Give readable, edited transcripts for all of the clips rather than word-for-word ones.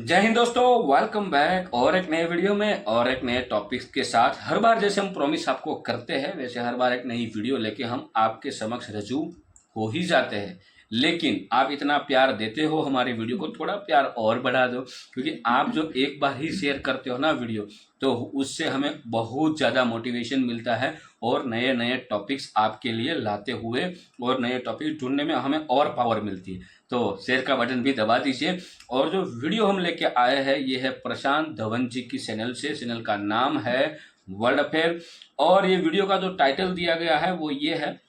जय हिंद दोस्तों, welcome back और एक नए वीडियो में और एक नए टॉपिक्स के साथ। हर बार जैसे हम प्रॉमिस आपको करते हैं वैसे हर बार एक नई वीडियो लेके हम आपके समक्ष रजू हो ही जाते हैं। लेकिन आप इतना प्यार देते हो हमारी वीडियो को, थोड़ा प्यार और बढ़ा दो, क्योंकि आप जो एक बार ही शेयर करते हो ना वीडियो, तो उससे हमें बहुत ज़्यादा मोटिवेशन मिलता है और नए नए टॉपिक्स आपके लिए लाते हुए और नए टॉपिक ढूंढने में हमें और पावर मिलती है। तो शेयर का बटन भी दबा दीजिए। और जो वीडियो हम लेके आए हैं ये है प्रशांत धवन जी की चैनल से। चैनल का नाम है वर्ल्ड अफेयर और ये वीडियो का जो टाइटल दिया गया है वो ये है,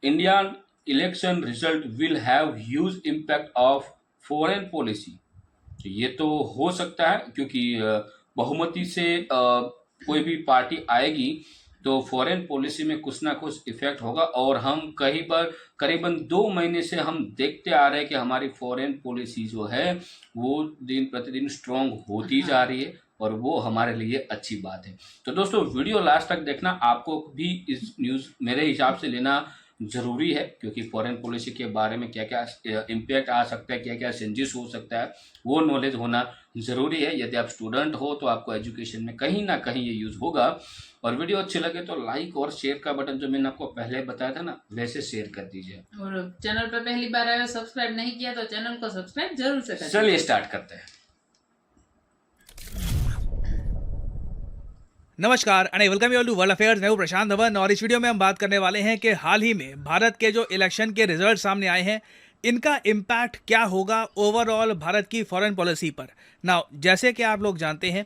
India election result will have huge impact of foreign policy. तो ये तो हो सकता है क्योंकि बहुमति से कोई भी पार्टी आएगी तो फॉरेन पॉलिसी में कुछ ना कुछ इफेक्ट होगा। और हम कहीं पर करीबन 2 महीने से हम देखते आ रहे हैं कि हमारी फॉरेन पॉलिसी जो है वो दिन प्रतिदिन स्ट्रांग होती जा रही है और वो हमारे लिए अच्छी बात है। तो दोस्तों वीडियो लास्ट तक देखना, आपको भी इस न्यूज़ मेरे हिसाब से लेना ज़रूरी है, क्योंकि फॉरेन पॉलिसी के बारे में क्या क्या इम्पैक्ट आ सकता है, क्या क्या चेंजेस हो सकता है, वो नॉलेज होना ज़रूरी है। यदि आप स्टूडेंट हो तो आपको एजुकेशन में कहीं ना कहीं ये यूज़ होगा। और वीडियो अच्छी लगे तो लाइक और शेयर का बटन जो मैंने आपको पहले बताया था ना, वैसे शेयर कर दीजिए। और चैनल पर पहली बार आए हो, सब्सक्राइब नहीं किया तो चैनल को सब्सक्राइब जरूर से करें। चलिए स्टार्ट करते हैं। नमस्कार and welcome you all to world affairs. मैं हूं प्रशांत धवन और इस वीडियो में हम बात करने वाले हैं कि हाल ही में भारत के जो इलेक्शन के रिजल्ट सामने आए हैं इनका इम्पैक्ट क्या होगा ओवरऑल भारत की फॉरेन पॉलिसी पर। नाउ जैसे कि आप लोग जानते हैं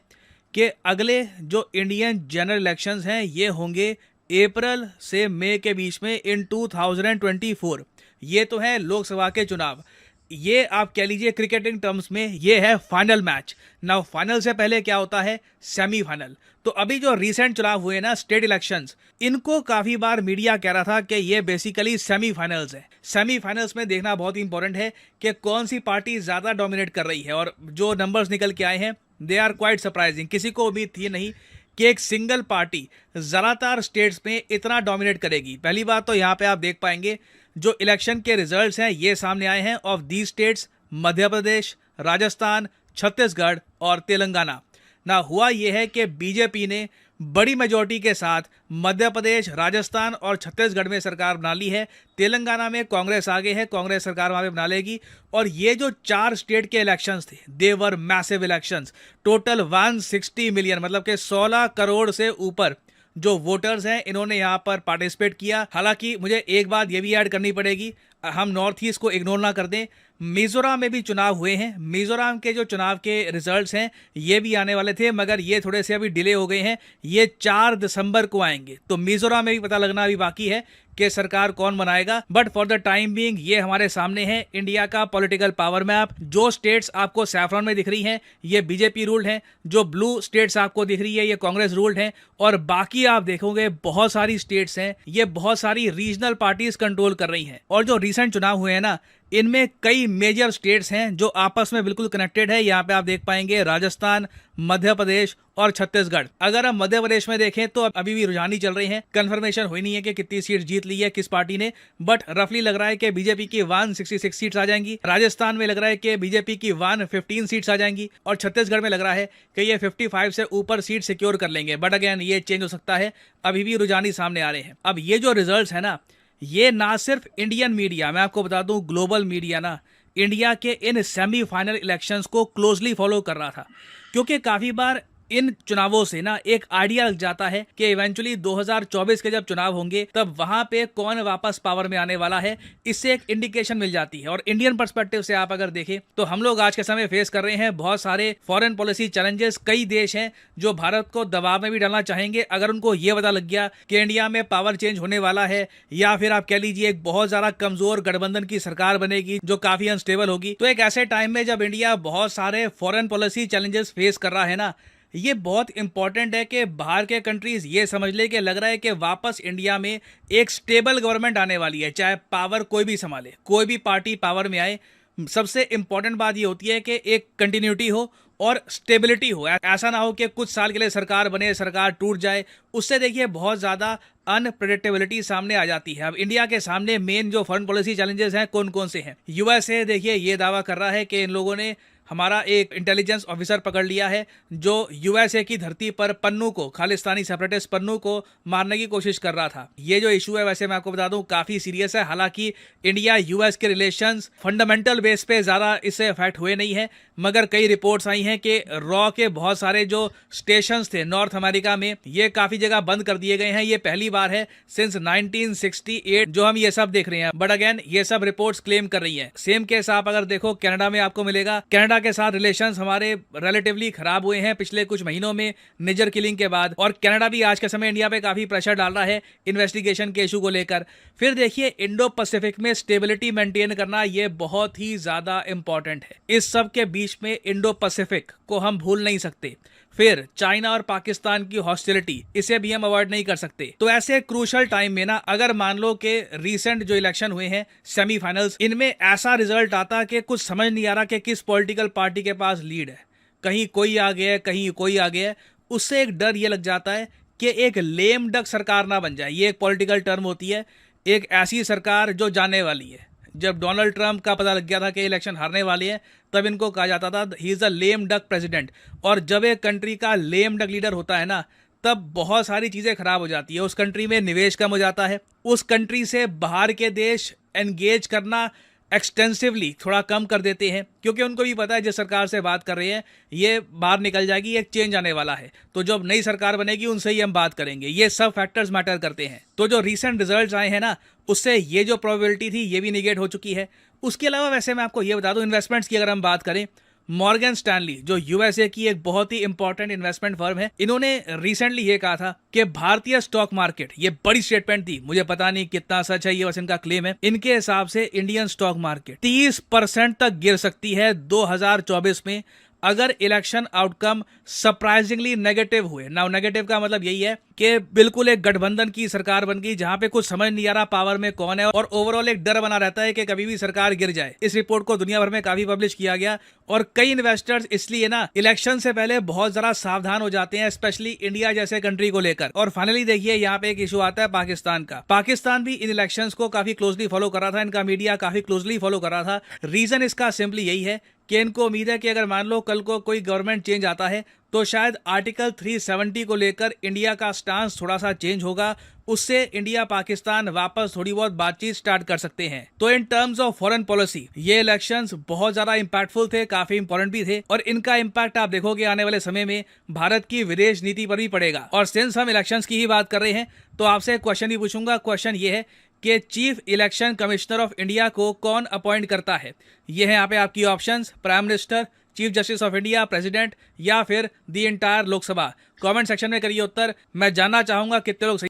कि अगले जो इंडियन जनरल इलेक्शंस हैं ये होंगे अप्रैल से मई के बीच में इन 2024। ये तो है लोकसभा के चुनाव। ये आप कह लीजिए क्रिकेटिंग टर्म्स में ये है फाइनल मैच। नाउ फाइनल से पहले क्या होता है, सेमीफाइनल। तो अभी जो रिसेंट चुनाव हुए ना स्टेट इलेक्शंस, इनको काफी बार मीडिया कह रहा था कि ये बेसिकली सेमीफाइनल्स है। सेमीफाइनल्स में देखना बहुत इंपॉर्टेंट है कि कौन सी पार्टी ज्यादा डोमिनेट कर रही है और जो नंबर्स निकल के आए हैं दे आर क्वाइट सरप्राइजिंग। किसी को उम्मीद थी नहीं कि एक सिंगल पार्टी ज़्यादातर स्टेट्स में इतना डोमिनेट करेगी। पहली बात तो यहाँ पे आप देख पाएंगे जो इलेक्शन के रिजल्ट्स हैं ये सामने आए हैं of the states Madhya Pradesh, Rajasthan, Chhattisgarh और तेलंगाना। ना हुआ ये है कि बीजेपी ने बड़ी मेजॉरिटी के साथ मध्य प्रदेश, राजस्थान और छत्तीसगढ़ में सरकार बना ली है। तेलंगाना में कांग्रेस आगे है, कांग्रेस सरकार वहाँ पे बना लेगी। और ये जो 4 स्टेट के इलेक्शंस थे दे वर मैसिव इलेक्शंस। टोटल 160 मिलियन मतलब कि 16 करोड़ से ऊपर जो वोटर्स हैं इन्होंने यहाँ पर पार्टिसिपेट किया। हालांकि मुझे एक बात ये भी ऐड करनी पड़ेगी, हम नॉर्थ ईस्ट को इग्नोर ना कर दें। मिजोरम में भी चुनाव हुए हैं। मिजोरम के जो चुनाव के रिजल्ट्स हैं ये भी आने वाले थे मगर ये थोड़े से अभी डिले हो गए हैं, ये 4 दिसंबर को आएंगे। तो मिजोरम में भी पता लगना अभी बाकी है कि सरकार कौन बनाएगा। But for the time being ये हमारे सामने है इंडिया का पॉलिटिकल पावर मैप। जो स्टेट्स आपको सैफरॉन में दिख रही हैं ये बीजेपी रूल्ड हैं, जो ब्लू स्टेट्स आपको दिख रही है ये कांग्रेस रूल्ड हैं, और बाकी आप देखोगे बहुत सारी स्टेट्स हैं ये बहुत सारी रीजनल पार्टीज कंट्रोल कर रही हैं। और जो रिसेंट चुनाव हुए हैं ना इनमें कई मेजर स्टेट्स हैं जो आपस में बिल्कुल कनेक्टेड है। यहाँ पे आप देख पाएंगे राजस्थान, मध्य प्रदेश और छत्तीसगढ़। अगर हम मध्य प्रदेश में देखें तो अभी भी रुझान ही चल रहे हैं, कंफर्मेशन हुई नहीं है कि कितनी सीट जीत ली है किस पार्टी ने, बट रफली लग रहा है कि बीजेपी की 166 सीट्स आ जाएंगी। राजस्थान में लग रहा है कि बीजेपी की 115 सीट्स आ जाएंगी और छत्तीसगढ़ में लग रहा है कि ये 55 से ऊपर सीट सिक्योर कर लेंगे। बट अगेन ये चेंज हो सकता है, अभी भी रुझान ही सामने आ रहे हैं। अब ये जो रिजल्ट है ना ये ना सिर्फ इंडियन मीडिया, मैं आपको बता दूं ग्लोबल मीडिया ना इंडिया के इन सेमीफाइनल इलेक्शंस को क्लोजली फॉलो कर रहा था, क्योंकि काफ़ी बार इन चुनावों से ना एक आइडिया लग जाता है कि इवेंचुअली 2024 के जब चुनाव होंगे तब वहां पे कौन वापस पावर में आने वाला है। इससे एक इंडिकेशन मिल जाती है। और इंडियन पर्सपेक्टिव से आप अगर देखें तो हम लोग आज के समय फेस कर रहे हैं बहुत सारे फॉरेन पॉलिसी चैलेंजेस। कई देश हैं जो भारत को दबाव में भी डालना चाहेंगे अगर उनको ये पता लग गया कि इंडिया में पावर चेंज होने वाला है, या फिर आप कह लीजिए एक बहुत ज्यादा कमजोर गठबंधन की सरकार बनेगी जो काफी अनस्टेबल होगी। तो एक ऐसे टाइम में जब इंडिया बहुत सारे फॉरेन पॉलिसी चैलेंजेस फेस कर रहा है ना, ये बहुत इंपॉर्टेंट है कि बाहर के कंट्रीज ये समझ ले कि लग रहा है कि वापस इंडिया में एक स्टेबल गवर्नमेंट आने वाली है, चाहे पावर कोई भी संभाले, कोई भी पार्टी पावर में आए। सबसे इंपॉर्टेंट बात ये होती है कि एक कंटिन्यूटी हो और स्टेबिलिटी हो। ऐसा ना हो कि कुछ साल के लिए सरकार बने, सरकार टूट जाए, उससे देखिए बहुत ज़्यादा अनप्रेडिक्टेबिलिटी सामने आ जाती है। अब इंडिया के सामने मेन जो फॉरेन पॉलिसी चैलेंजेस हैं कौन कौन से हैं। यूएसए देखिए ये दावा कर रहा है कि इन लोगों ने हमारा एक इंटेलिजेंस ऑफिसर पकड़ लिया है जो यूएसए की धरती पर पन्नू को, खालिस्तानी सेपरेटिस्ट पन्नू को मारने की कोशिश कर रहा था। ये जो इशू है वैसे मैं आपको बता दूं काफी सीरियस है। हालांकि इंडिया यूएस के रिलेशंस फंडामेंटल बेस पे ज्यादा इससे अफेक्ट हुए नहीं है, मगर कई रिपोर्ट्स आई हैं कि रॉ के बहुत सारे जो स्टेशंस थे नॉर्थ अमेरिका में ये काफी जगह बंद कर दिए गए हैं। ये पहली बार है सिंस 1968 जो हम ये सब देख रहे हैं। बट अगेन ये सब रिपोर्ट्स क्लेम कर रही हैं। सेम केस आप अगर देखो कनाडा में आपको मिलेगा। कनाडा के साथ रिलेशंस हमारे रिलेटिवली खराब हुए हैं पिछले कुछ महीनों में निजर किलिंग के बाद, और कनाडा भी आज के समय इंडिया पे काफी प्रेशर डाल रहा है इन्वेस्टिगेशन के इशू को लेकर। फिर देखिए इंडो पैसिफिक में स्टेबिलिटी मेंटेन करना ये बहुत ही ज्यादा इंपॉर्टेंट है। इस सब के बीच में इंडो पैसिफिक को हम भूल नहीं सकते। फिर चाइना और पाकिस्तान की हॉस्टिलिटी, इसे भी हम अवॉइड नहीं कर सकते। तो ऐसे क्रूशल टाइम में ना अगर मान लो कि रीसेंट जो इलेक्शन हुए हैं सेमीफाइनल्स, इनमें ऐसा रिजल्ट आता कि कुछ समझ नहीं आ रहा कि किस पॉलिटिकल पार्टी के पास लीड है, कहीं कोई आ गया है कहीं कोई आ गया है, उससे एक डर ये लग जाता है कि एक लेम डक सरकार ना बन जाए। ये एक पॉलिटिकल टर्म होती है, एक ऐसी सरकार जो जाने वाली है। जब डोनाल्ड ट्रंप का पता लग गया था कि इलेक्शन हारने वाले हैं तब इनको कहा जाता था he is a lame duck president. और जब एक कंट्री का लेम डक लीडर होता है ना तब बहुत सारी चीज़ें खराब हो जाती है। उस कंट्री में निवेश कम हो जाता है, उस कंट्री से बाहर के देश एंगेज करना एक्सटेंसिवली थोड़ा कम कर देते हैं, क्योंकि उनको भी पता है जिस सरकार से बात कर रहे हैं ये बाहर निकल जाएगी, एक चेंज आने वाला है, तो जब नई सरकार बनेगी उनसे ही हम बात करेंगे। ये सब फैक्टर्स मैटर करते हैं। तो जो रीसेंट रिजल्ट्स आए हैं ना उससे ये जो प्रोबेबिलिटी थी ये भी निगेट हो चुकी है। उसके अलावा वैसे मैं आपको ये बता दूं इन्वेस्टमेंट्स की अगर हम बात करें, मॉर्गन स्टैनली जो यूएसए की एक बहुत ही इंपॉर्टेंट इन्वेस्टमेंट फर्म है, इन्होंने रिसेंटली ये कहा था कि भारतीय स्टॉक मार्केट, ये बड़ी स्टेटमेंट थी, मुझे पता नहीं कितना सच है, ये बस इनका क्लेम है, इनके हिसाब से इंडियन स्टॉक मार्केट 30% तक गिर सकती है 2024 में अगर इलेक्शन आउटकम सरप्राइजिंगली नेगेटिव हुए। नाउ नेगेटिव का मतलब यही है कि बिल्कुल एक गठबंधन की सरकार बन गई जहां पे कुछ समझ नहीं आ रहा पावर में कौन है, और ओवरऑल एक डर बना रहता है कि कभी भी सरकार गिर जाए। इस रिपोर्ट को दुनिया भर में काफी पब्लिश किया गया और कई इन्वेस्टर्स इसलिए ना इलेक्शन से पहले बहुत जरा सावधान हो जाते हैं, स्पेशली इंडिया जैसे कंट्री को लेकर। और फाइनली देखिए यहाँ पे एक इशू आता है पाकिस्तान का। पाकिस्तान भी इन इलेक्शंस को काफी क्लोजली फॉलो कर रहा था, इनका मीडिया काफी क्लोजली फॉलो कर रहा था। रीजन इसका सिंपली यही है कि इनको उम्मीद है कि अगर मान लो कल को कोई गवर्नमेंट चेंज आता है तो शायद आर्टिकल 370 को लेकर इंडिया का स्टांस थोड़ा सा चेंज होगा, उससे इंडिया पाकिस्तान वापस थोड़ी बहुत बातचीत स्टार्ट कर सकते हैं। तो in terms of foreign policy ये इलेक्शंस बहुत ज्यादा इंपैक्टफुल थे, काफी इंपॉर्टेंट भी थे, और इनका इंपैक्ट आप देखोगे आने वाले समय में भारत की विदेश नीति पर भी पड़ेगा। और सिंस हम इलेक्शंस की ही बात कर रहे हैं तो आपसे एक क्वेश्चन ही पूछूंगा। क्वेश्चन ये है कि chief election commissioner of India को कौन अपॉइंट करता है? ये है यहाँ पे आपकी options, prime minister, chief justice of India, president, या फिर the entire Lok Sabha. Comment section में करिए उत्तर, मैं जानना चाहूंगा कितने लोग सही।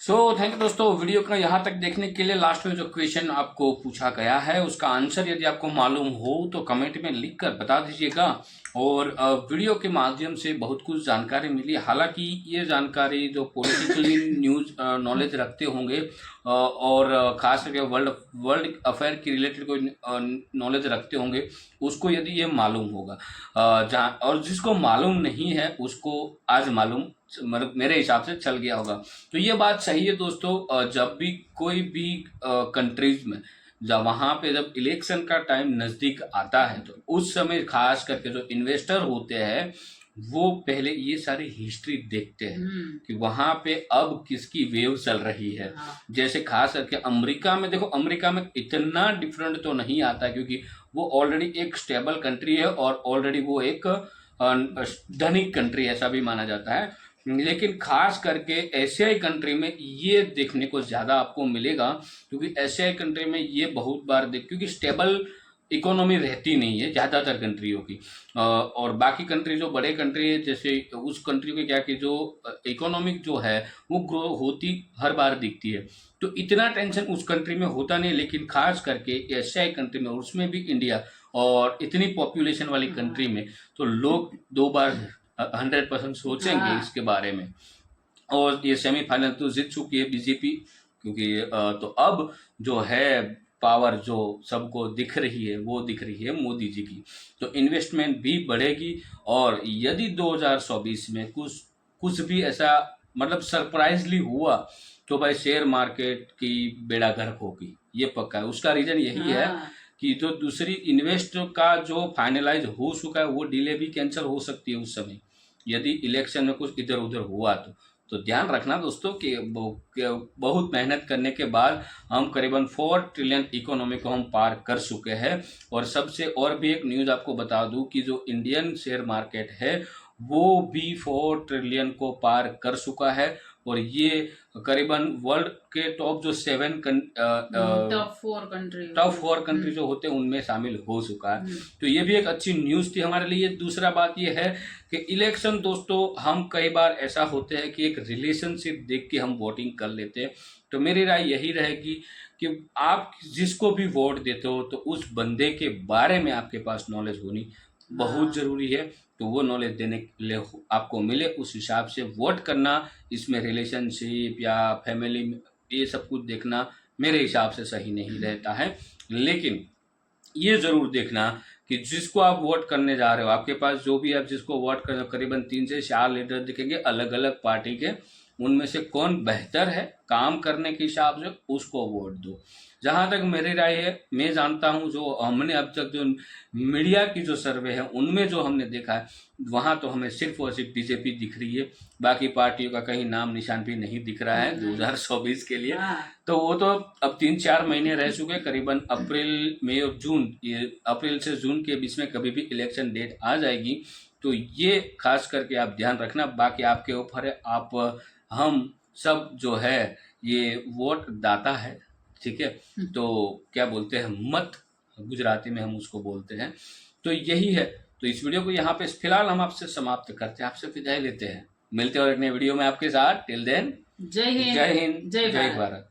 थैंक यू दोस्तों, वीडियो का यहाँ तक देखने के लिए। लास्ट में जो क्वेश्चन आपको पूछा गया है उसका आंसर यदि आपको मालूम हो तो कमेंट में लिख कर बता दीजिएगा। और वीडियो के माध्यम से बहुत कुछ जानकारी मिली। हालांकि ये जानकारी जो पॉलिटिकली न्यूज़ नॉलेज रखते होंगे और ख़ास करके वर्ल्ड अफेयर की रिलेटेड कोई नॉलेज रखते होंगे उसको यदि ये मालूम होगा, जहाँ और जिसको मालूम नहीं है उसको आज मालूम मेरे हिसाब से चल गया होगा। तो ये बात सही है दोस्तों, जब भी कोई भी कंट्रीज में जब वहाँ पे जब इलेक्शन का टाइम नज़दीक आता है तो उस समय खास करके जो इन्वेस्टर होते हैं वो पहले ये सारी हिस्ट्री देखते हैं कि वहाँ पे अब किसकी वेव चल रही है। जैसे खास करके अमेरिका में देखो, अमेरिका में इतना डिफरेंट तो नहीं आता क्योंकि वो ऑलरेडी एक स्टेबल कंट्री है और ऑलरेडी वो एक धनिक कंट्री ऐसा भी माना जाता है। लेकिन खास करके एशियाई कंट्री में ये देखने को ज़्यादा आपको मिलेगा क्योंकि एशियाई कंट्री में ये बहुत बार क्योंकि स्टेबल इकोनॉमी रहती नहीं है ज़्यादातर कंट्रियों की, और बाकी कंट्री जो बड़े कंट्री है जैसे उस कंट्री के क्या कि जो इकोनॉमिक जो है वो ग्रो होती हर बार दिखती है, तो इतना टेंशन उस कंट्री में होता नहीं। लेकिन खास करके एशियाई कंट्री में, उसमें भी इंडिया और इतनी पॉपुलेशन वाली कंट्री में, तो लोग दो बार 100% सोचेंगे इसके बारे में। और ये सेमीफाइनल तो जीत चुकी है बीजेपी, क्योंकि तो अब जो है पावर जो सबको दिख रही है वो दिख रही है मोदी जी की, तो इन्वेस्टमेंट भी बढ़ेगी। और यदि 2024 में कुछ भी ऐसा मतलब सरप्राइजली हुआ तो भाई शेयर मार्केट की बेड़ा गर्क होगी, ये पक्का है। उसका रीज़न यही है कि जो दूसरी इन्वेस्ट का जो फाइनलाइज हो चुका है वो डीले भी कैंसिल हो सकती है उस समय, यदि इलेक्शन में कुछ इधर उधर हुआ तो ध्यान रखना दोस्तों कि बहुत मेहनत करने के बाद हम करीबन 4 ट्रिलियन इकोनॉमी को हम पार कर चुके हैं। और सबसे और भी एक न्यूज़ आपको बता दूं कि जो इंडियन शेयर मार्केट है वो भी 4 ट्रिलियन को पार कर चुका है। और ये करीबन वर्ल्ड के टॉप जो 7 टॉप 4 कंट्री जो होते हैं उनमें शामिल हो चुका है। तो ये भी एक अच्छी न्यूज़ थी हमारे लिए। दूसरा बात ये है कि इलेक्शन दोस्तों हम कई बार ऐसा होते हैं कि एक रिलेशनशिप देख के हम वोटिंग कर लेते हैं। तो मेरी राय यही रहेगी कि आप जिसको भी वोट देते हो तो उस बंदे के बारे में आपके पास नॉलेज होनी बहुत ज़रूरी है। तो वो नॉलेज देने के लिए आपको मिले उस हिसाब से वोट करना, इसमें रिलेशनशिप या फैमिली ये सब कुछ देखना मेरे हिसाब से सही नहीं रहता है। लेकिन ये ज़रूर देखना कि जिसको आप वोट करने जा रहे हो, आपके पास जो भी आप जिसको वोट कर रहे हो, करीबन 3 से 4 लीडर दिखेंगे अलग अलग पार्टी के, उनमें से कौन बेहतर है काम करने के हिसाब से उसको वोट दो। जहाँ तक मेरी राय है, मैं जानता हूँ जो हमने अब तक जो मीडिया की जो सर्वे है उनमें जो हमने देखा है वहाँ तो हमें सिर्फ और सिर्फ बीजेपी दिख रही है, बाकी पार्टियों का कहीं नाम निशान भी नहीं दिख रहा है 2024 के लिए। तो वो तो अब 3-4 महीने रह चुके, करीबन अप्रैल मई और जून, ये अप्रैल से जून के बीच में कभी भी इलेक्शन डेट आ जाएगी। तो ये खास करके आप ध्यान रखना, बाकी आपके ऊपर है। आप हम सब जो है ये वोट दाता है, ठीक है। तो क्या बोलते हैं मत, गुजराती में हम उसको बोलते हैं। तो यही है। तो इस वीडियो को यहाँ पे फिलहाल हम आपसे समाप्त करते हैं, आपसे विदाई लेते हैं। मिलते हैं और एक नए वीडियो में आपके साथ। टिल देन जय हिंद, जय हिंद, जय जय भारत।